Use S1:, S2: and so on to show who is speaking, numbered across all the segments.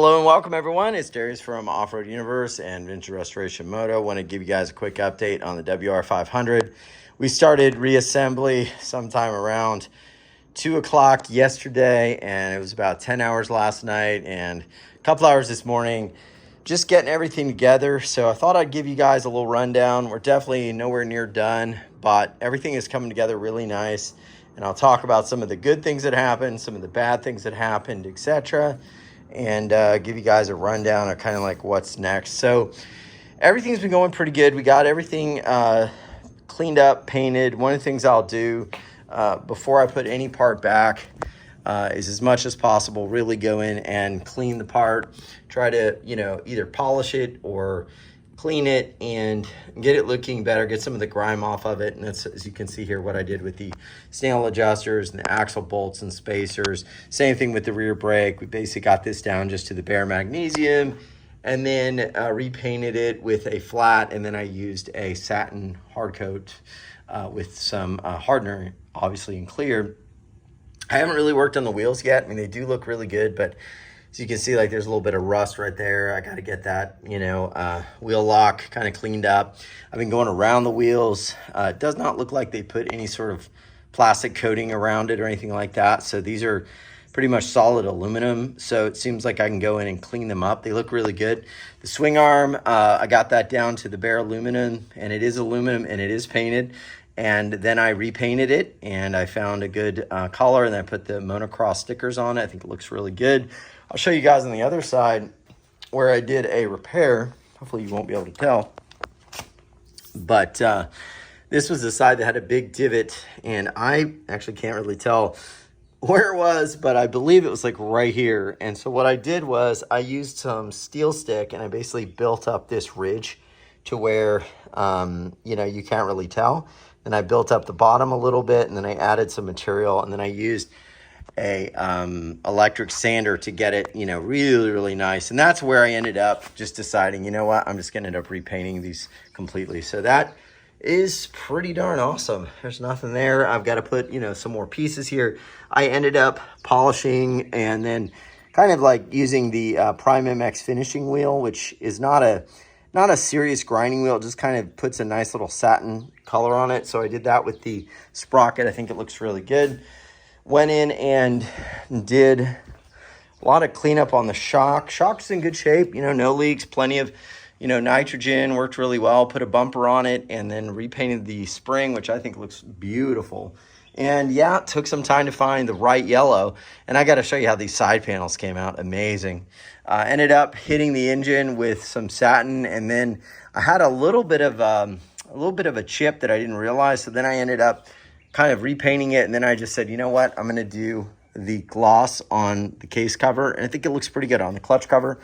S1: Hello and welcome everyone. It's Darius from Off-Road Universe and Vintage Restoration Moto. Want to give you guys a quick update on the WR500. We started reassembly sometime around 2 o'clock yesterday, and it was about 10 hours last night and a couple hours this morning, just getting everything together. So I thought I'd give you guys a little rundown. We're definitely nowhere near done, but everything is coming together really nice. And I'll talk about some of the good things that happened, some of the bad things that happened, etc., and give you guys a rundown of kind of like what's next. So everything's been going pretty good. We got everything cleaned up, painted. One of the things I'll do before I put any part back is, as much as possible, really go in and clean the part. Try to, either polish it or clean it and get it looking better, get some of the grime off of it. And that's, as you can see here, what I did with the snail adjusters and the axle bolts and spacers. Same thing with the rear brake. We basically got this down just to the bare magnesium and then repainted it with a flat, and then I used a satin hard coat with some hardener, obviously in clear. I haven't really worked on the wheels yet. I mean, they do look really good, but as you can see, like, there's a little bit of rust right there. I got to get that, wheel lock kind of cleaned up. I've been going around the wheels. It does not look like they put any sort of plastic coating around it or anything like that. So these are pretty much solid aluminum. So it seems like I can go in and clean them up. They look really good. The swing arm, I got that down to the bare aluminum, and it is aluminum and it is painted. And then I repainted it, and I found a good color, and I put the monocross stickers on it. I think it looks really good. I'll show you guys on the other side where I did a repair. Hopefully you won't be able to tell. But this was the side that had a big divot, and I actually can't really tell where it was, but I believe it was like right here. And so what I did was I used some steel stick, and I basically built up this ridge to where, you can't really tell. And I built up the bottom a little bit, and then I added some material, and then I used a electric sander to get it, really, really nice. And that's where I ended up just deciding, you know what, I'm just going to end up repainting these completely. So that is pretty darn awesome. There's nothing there. I've got to put, some more pieces here. I ended up polishing and then kind of like using the Prime MX finishing wheel, which is not a serious grinding wheel. It just kind of puts a nice little satin color on it. So I did that with the sprocket. I think it looks really good. Went in and did a lot of cleanup on the shock. Shock's in good shape, no leaks, plenty of, nitrogen, worked really well. Put a bumper on it and then repainted the spring, which I think looks beautiful. And yeah, it took some time to find the right yellow. And I got to show you how these side panels came out. Amazing. Ended up hitting the engine with some satin, and then I had a little bit of a chip that I didn't realize. So then I ended up kind of repainting it, and then I just said, you know what, I'm going to do the gloss on the case cover, and I think it looks pretty good on the clutch cover.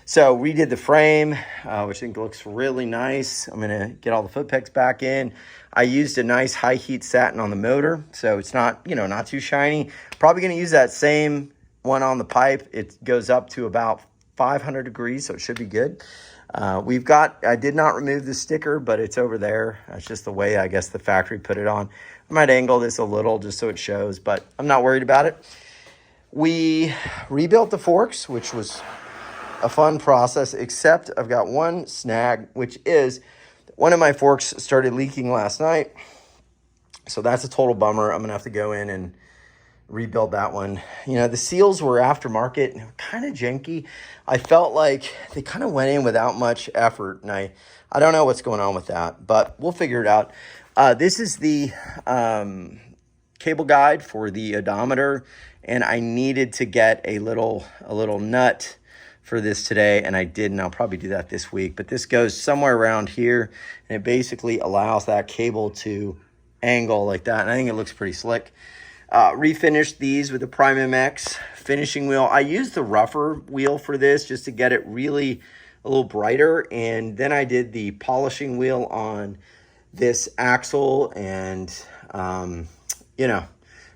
S1: So redid the frame, which I think looks really nice. I'm going to get all the foot pegs back in. I used a nice high heat satin on the motor, so it's not, not too shiny. Probably going to use that same one on the pipe. It goes up to about 500 degrees, so it should be good. I did not remove the sticker, but it's over there. That's just the way, I guess, the factory put it on. I might angle this a little just so it shows, but I'm not worried about it. We rebuilt the forks, which was a fun process, except I've got one snag, which is one of my forks started leaking last night. So that's a total bummer. I'm going to have to go in and rebuild that one. The seals were aftermarket and kind of janky. I felt like they kind of went in without much effort, and I don't know what's going on with that, but we'll figure it out. This is the cable guide for the odometer, and I needed to get a little nut for this today, and I did, and I'll probably do that this week. But this goes somewhere around here, and it basically allows that cable to angle like that, and I think it looks pretty slick. Refinished these with the Prime MX finishing wheel. I used the rougher wheel for this just to get it really a little brighter, and then I did the polishing wheel on this axle and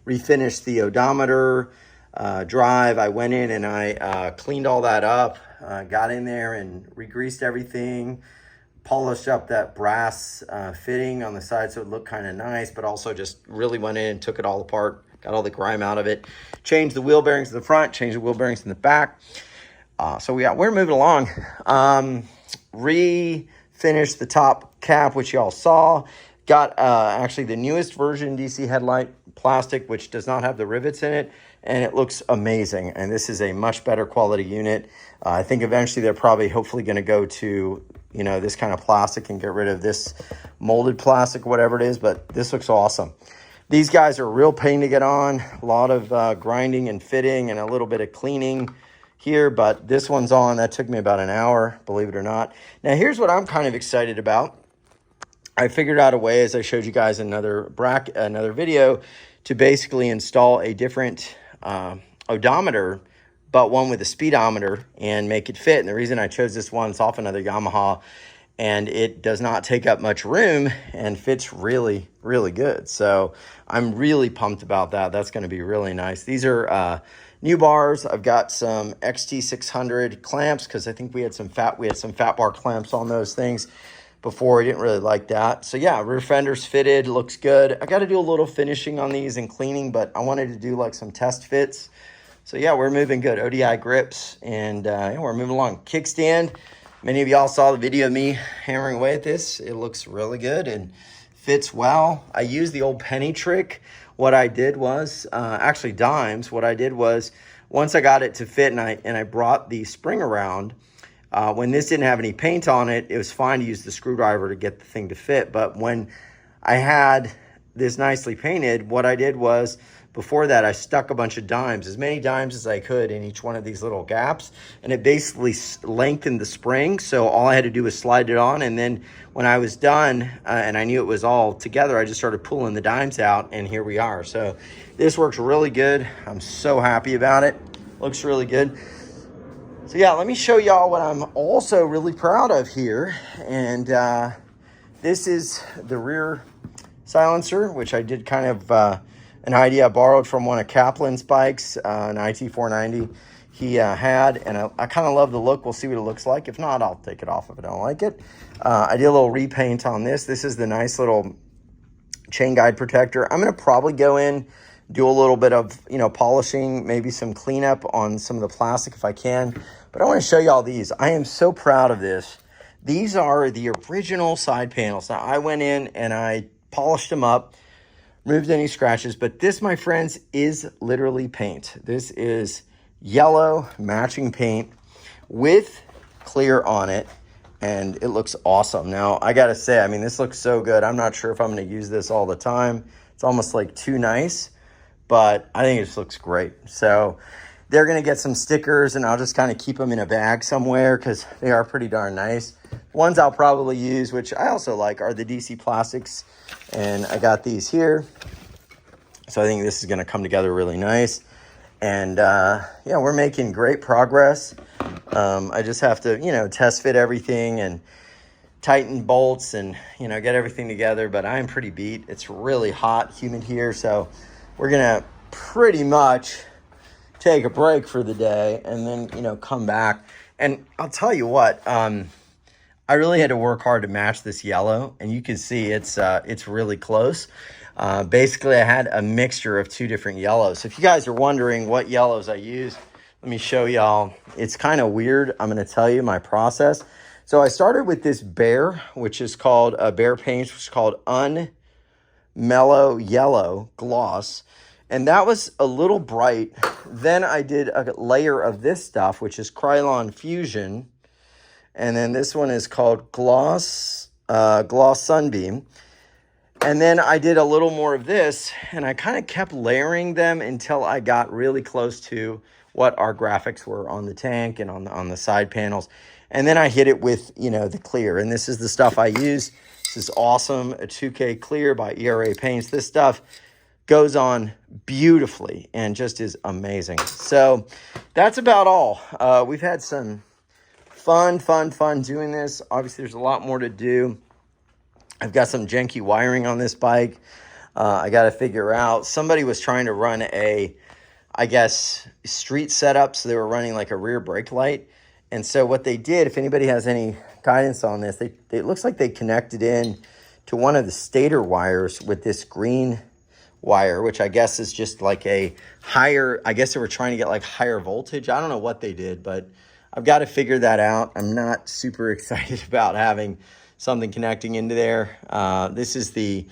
S1: refinished the odometer drive. I went in and I cleaned all that up, got in there and re-greased everything, polished up that brass fitting on the side so it looked kind of nice, but also just really went in and took it all apart, got all the grime out of it, changed the wheel bearings in the front, changed the wheel bearings in the back. We're moving along. Refinished the top cap, which y'all saw. Got actually the newest version DC headlight plastic, which does not have the rivets in it, and it looks amazing. And this is a much better quality unit. I think eventually they're probably hopefully going to go to, you know, this kind of plastic and get rid of this molded plastic, whatever it is, but this looks awesome. These guys are a real pain to get on. A lot of grinding and fitting and a little bit of cleaning here, but this one's on. That took me about an hour, believe it or not. Now, here's what I'm kind of excited about. I figured out a way, as I showed you guys in another video, to basically install a different odometer, but one with a speedometer, and make it fit. And the reason I chose this one, it's off another Yamaha, and it does not take up much room and fits really, really good. So I'm really pumped about that. That's going to be really nice. These are new bars. I've got some XT600 clamps because I think we had some fat bar clamps on those things before. I didn't really like that. So yeah, rear fender's fitted, looks good. I got to do a little finishing on these and cleaning, but I wanted to do like some test fits. So yeah, we're moving good. ODI grips, and yeah, we're moving along. Kickstand. Many of y'all saw the video of me hammering away at this. It looks really good and fits well. I used the old penny trick. What I did was, actually dimes, what I did was, once I got it to fit and I brought the spring around, when this didn't have any paint on it, it was fine to use the screwdriver to get the thing to fit. But when I had this nicely painted, what I did was, before that, I stuck a bunch of dimes, as many dimes as I could in each one of these little gaps, and it basically lengthened the spring. So all I had to do was slide it on, and then when I was done and I knew it was all together, I just started pulling the dimes out, and here we are. So this works really good. I'm so happy about it. Looks really good. So yeah, let me show y'all what I'm also really proud of here. And this is the rear silencer, which I did kind of an idea I borrowed from one of Kaplan's bikes, an IT490 he had, and I kind of love the look. We'll see what it looks like. If not, I'll take it off if I don't like it. I did a little repaint on this. This is the nice little chain guide protector. I'm going to probably go in, do a little bit of, you know, polishing, maybe some cleanup on some of the plastic if I can. But I want to show you all these. I am so proud of this. These are the original side panels. Now, I went in and I polished them up, removed any scratches, but this, my friends, is literally paint. This is yellow matching paint with clear on it, and it looks awesome. Now, I gotta say, I mean, this looks so good. I'm not sure if I'm gonna use this all the time. It's almost like too nice, but I think it just looks great. So they're gonna get some stickers, and I'll just kind of keep them in a bag somewhere because they are pretty darn nice. Ones I'll probably use, which I also like, are the DC Plastics, and I got these here. So I think this is gonna come together really nice. And yeah, we're making great progress. I just have to, you know, test fit everything and tighten bolts and, you know, get everything together. But I'm pretty beat. It's really hot, humid here. So we're going to pretty much take a break for the day and then, you know, come back. And I'll tell you what, I really had to work hard to match this yellow. And you can see it's really close. Basically, I had a mixture of two different yellows. So if you guys are wondering what yellows I use, let me show y'all. It's kind of weird. I'm going to tell you my process. So I started with this Bear, which is called Bear Paints, which is called Unmellow Yellow Gloss. And that was a little bright. Then I did a layer of this stuff, which is Krylon Fusion. And then this one is called Gloss Sunbeam. And then I did a little more of this, and I kind of kept layering them until I got really close to what our graphics were on the tank and on the side panels. And then I hit it with, you know, the clear. And this is the stuff I use. This is awesome, a 2K clear by ERA Paints. This stuff goes on beautifully and just is amazing. So that's about all. We've had some fun doing this. Obviously, there's a lot more to do. I've got some janky wiring on this bike. I got to figure out. Somebody was trying to run I guess, street setup. So they were running like a rear brake light. And so what they did, if anybody has any guidance on this, it looks like they connected in to one of the stator wires with this green wire, which I guess is just like a higher, I guess they were trying to get like higher voltage. I don't know what they did, but I've got to figure that out. I'm not super excited about having something connecting into there. This is the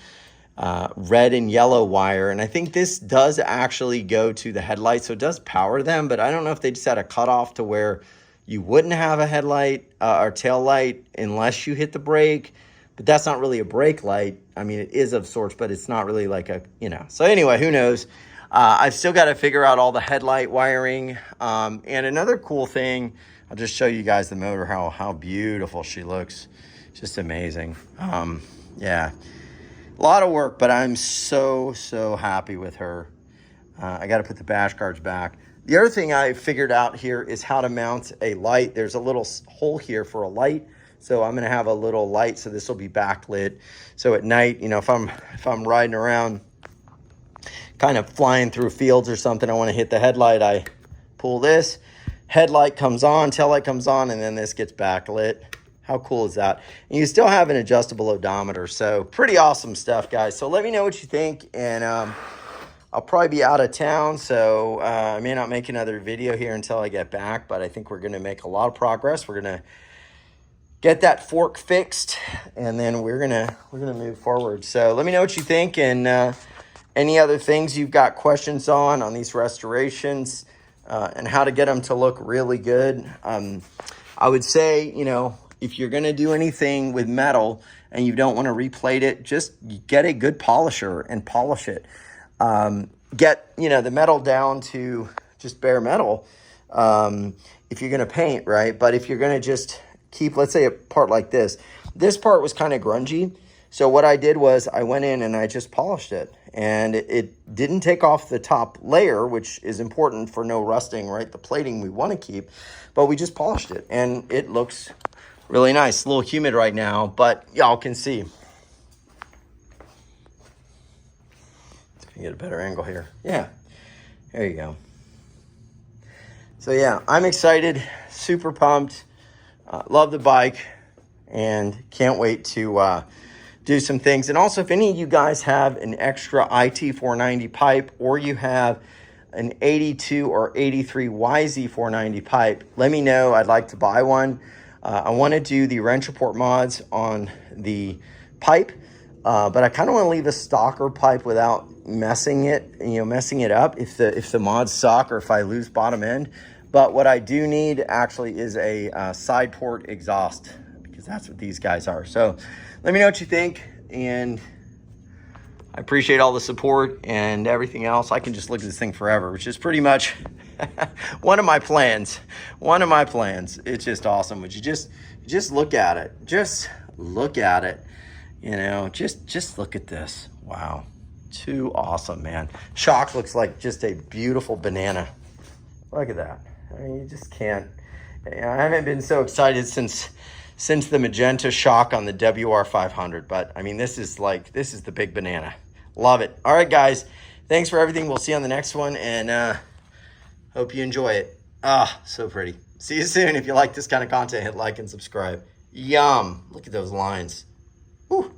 S1: red and yellow wire, and I think this does actually go to the headlight, so it does power them, but I don't know if they just had a cutoff to where you wouldn't have a headlight or tail light unless you hit the brake. But that's not really a brake light. I mean, it is of sorts, but it's not really like a, you know. So anyway, who knows? I've still got to figure out all the headlight wiring. And another cool thing, I'll just show you guys the motor, how beautiful she looks. Just amazing. Yeah, a lot of work, but I'm so happy with her. I got to put the bash guards back. The other thing I figured out here is how to mount a light. There's a little hole here for a light. So I'm going to have a little light, so this will be backlit. So at night, you know, if I'm riding around, kind of flying through fields or something, I want to hit the headlight, I pull this, headlight comes on, tail light comes on, and then this gets backlit. How cool is that? And you still have an adjustable odometer. So pretty awesome stuff, guys. So let me know what you think. And I'll probably be out of town, so I may not make another video here until I get back, but I think we're going to make a lot of progress. We're going to get that fork fixed, and then we're gonna move forward. So let me know what you think, and any other things you've got questions on these restorations, and how to get them to look really good. I would say, you know, if you're gonna do anything with metal and you don't want to replate it, just get a good polisher and polish it. Get, you know, the metal down to just bare metal if you're gonna paint, right? But if you're gonna just keep, let's say, a part like this. This part was kind of grungy. So what I did was I went in and I just polished it. And it didn't take off the top layer, which is important for no rusting, right? The plating we want to keep. But we just polished it. And it looks really nice. It's a little humid right now, but y'all can see. Let's get a better angle here. Yeah, there you go. So yeah, I'm excited, super pumped. Love the bike and can't wait to do some things. And also, if any of you guys have an extra IT490 pipe, or you have an 82 or 83 YZ490 pipe, let me know. I'd like to buy one. I want to do the wrench report mods on the pipe, but I kind of want to leave a stocker pipe without messing it up if the mods suck or if I lose bottom end. But what I do need actually is a side port exhaust, because that's what these guys are. So let me know what you think, and I appreciate all the support and everything else. I can just look at this thing forever, which is pretty much one of my plans. It's just awesome. Would you just look at it? Just look at it. You know, just look at this. Wow. Too awesome, man. Shock looks like just a beautiful banana. Look at that. I mean, you just can't. I haven't been so excited since the magenta shock on the WR500, but I mean, this is the big banana. Love it. All right, guys, thanks for everything. We'll see you on the next one, and hope you enjoy it. So pretty. See you soon. If you like this kind of content, hit like and subscribe. Yum. Look at those lines. Woo.